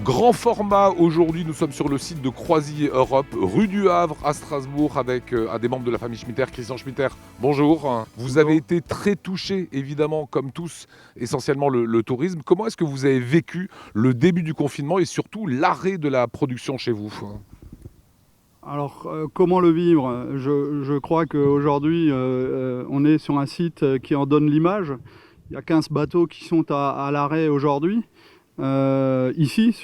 Grand format, aujourd'hui nous sommes sur le site de Croisier Europe, rue du Havre à Strasbourg avec un des membres de la famille Schmitter, Christian Schmitter. Bonjour. Vous avez été très touché évidemment comme tous, essentiellement le tourisme. Comment est-ce que vous avez vécu le début du confinement et surtout l'arrêt de la production chez vous ? Alors, comment le vivre? Je crois qu'aujourd'hui, on est sur un site qui en donne l'image. Il y a 15 bateaux qui sont à l'arrêt aujourd'hui. Ici,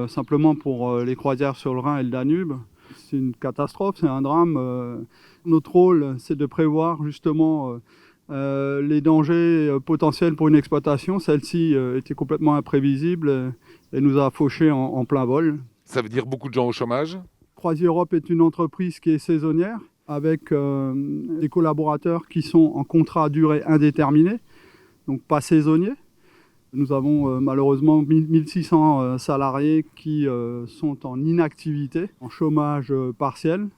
simplement pour les croisières sur le Rhin et le Danube. C'est une catastrophe, c'est un drame. Notre rôle, c'est de prévoir justement les dangers potentiels pour une exploitation. Celle-ci était complètement imprévisible et nous a fauchés en plein vol. Ça veut dire beaucoup de gens au chômage ? Croisier Europe est une entreprise qui est saisonnière avec des collaborateurs qui sont en contrat à durée indéterminée, donc pas saisonniers. Nous avons malheureusement 1600 salariés qui sont en inactivité, en chômage partiel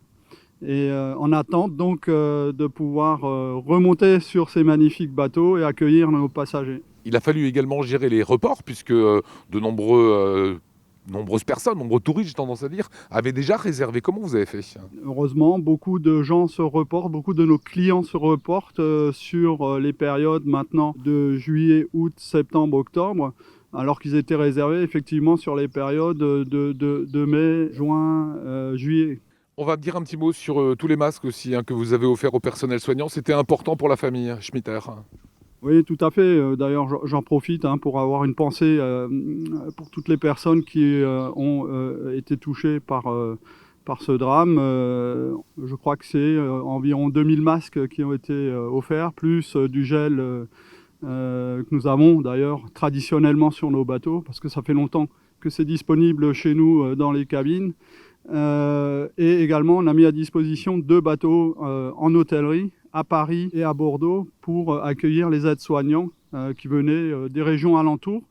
et en attente donc de pouvoir remonter sur ces magnifiques bateaux et accueillir nos passagers. Il a fallu également gérer les reports puisque de nombreuses personnes, nombreux touristes, j'ai tendance à dire, avaient déjà réservé. Comment vous avez fait ? Heureusement, beaucoup de gens se reportent, beaucoup de nos clients se reportent sur les périodes maintenant de juillet, août, septembre, octobre, alors qu'ils étaient réservés effectivement sur les périodes de mai, juin, juillet. On va dire un petit mot sur tous les masques aussi que vous avez offerts au personnel soignant. C'était important pour la famille Schmitter. Oui, tout à fait. D'ailleurs, j'en profite pour avoir une pensée pour toutes les personnes qui ont été touchées par ce drame. Je crois que c'est environ 2000 masques qui ont été offerts, plus du gel que nous avons d'ailleurs traditionnellement sur nos bateaux, parce que ça fait longtemps que c'est disponible chez nous dans les cabines. Et également, on a mis à disposition 2 bateaux en hôtellerie, à Paris et à Bordeaux, pour accueillir les aides-soignants qui venaient des régions alentours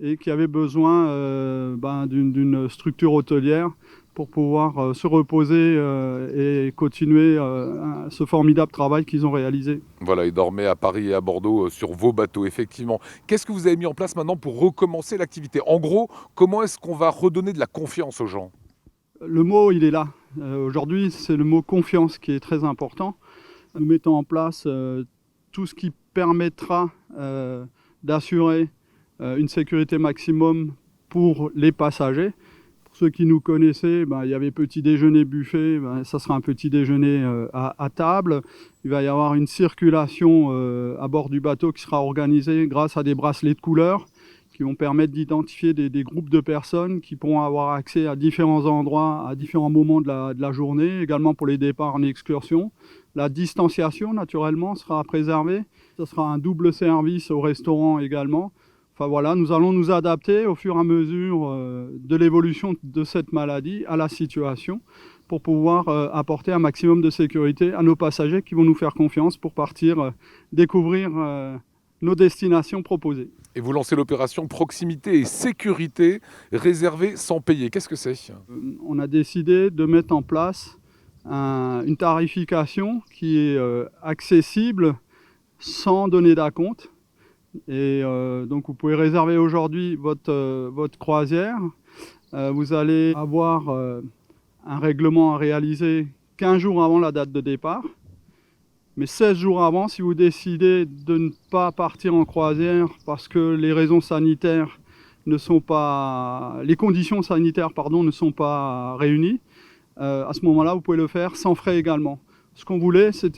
et qui avaient besoin d'une structure hôtelière pour pouvoir se reposer et continuer ce formidable travail qu'ils ont réalisé. Voilà, ils dormaient à Paris et à Bordeaux sur vos bateaux, effectivement. Qu'est-ce que vous avez mis en place maintenant pour recommencer l'activité ? En gros, comment est-ce qu'on va redonner de la confiance aux gens ? Le mot, il est là. Aujourd'hui, c'est le mot confiance qui est très important. Nous mettons en place tout ce qui permettra d'assurer une sécurité maximum pour les passagers. Pour ceux qui nous connaissaient, il y avait petit déjeuner buffet, ça sera un petit déjeuner à table. Il va y avoir une circulation à bord du bateau qui sera organisée grâce à des bracelets de couleurs qui vont permettre d'identifier des groupes de personnes qui pourront avoir accès à différents endroits, à différents moments de la journée, également pour les départs en excursion. La distanciation, naturellement, sera préservée. Ce sera un double service au restaurant également. Enfin voilà, nous allons nous adapter au fur et à mesure de l'évolution de cette maladie à la situation pour pouvoir apporter un maximum de sécurité à nos passagers qui vont nous faire confiance pour partir découvrir nos destinations proposées. Et vous lancez l'opération proximité et sécurité réservée sans payer. Qu'est-ce que c'est ? On a décidé de mettre en place une tarification qui est accessible sans donner d'acompte. Et donc vous pouvez réserver aujourd'hui votre croisière. Vous allez avoir un règlement à réaliser 15 jours avant la date de départ. Mais 16 jours avant, si vous décidez de ne pas partir en croisière parce que les raisons sanitaires les conditions sanitaires ne sont pas réunies, à ce moment-là, vous pouvez le faire sans frais également. Ce qu'on voulait, c'est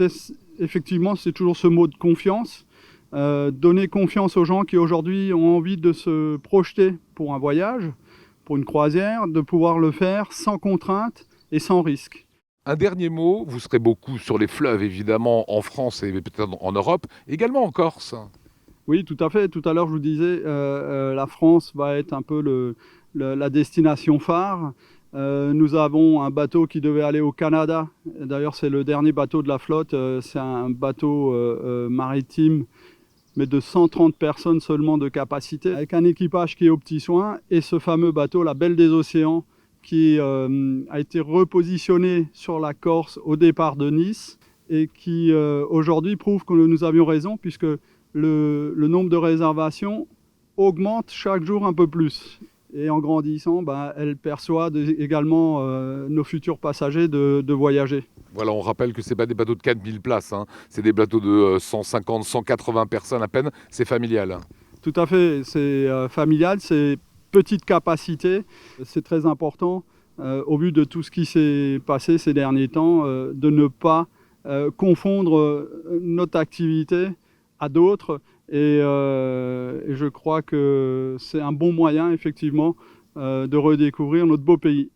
toujours ce mot de confiance, donner confiance aux gens qui aujourd'hui ont envie de se projeter pour un voyage, pour une croisière, de pouvoir le faire sans contrainte et sans risque. Un dernier mot, vous serez beaucoup sur les fleuves, évidemment, en France et peut-être en Europe, également en Corse. Oui, tout à fait. Tout à l'heure, je vous disais, la France va être un peu la destination phare. Nous avons un bateau qui devait aller au Canada. D'ailleurs, c'est le dernier bateau de la flotte. C'est un bateau maritime, mais de 130 personnes seulement de capacité, avec un équipage qui est aux petits soins. Et ce fameux bateau, la Belle des Océans, qui a été repositionné sur la Corse au départ de Nice et qui aujourd'hui prouve que nous avions raison puisque le nombre de réservations augmente chaque jour un peu plus. Et en grandissant, elle persuade également nos futurs passagers de voyager. Voilà, on rappelle que ce n'est pas des bateaux de 4000 places, hein. C'est des bateaux de 150, 180 personnes à peine, c'est familial. Tout à fait, c'est familial, c'est petite capacité, c'est très important au vu de tout ce qui s'est passé ces derniers temps, de ne pas confondre notre activité à d'autres et je crois que c'est un bon moyen effectivement de redécouvrir notre beau pays.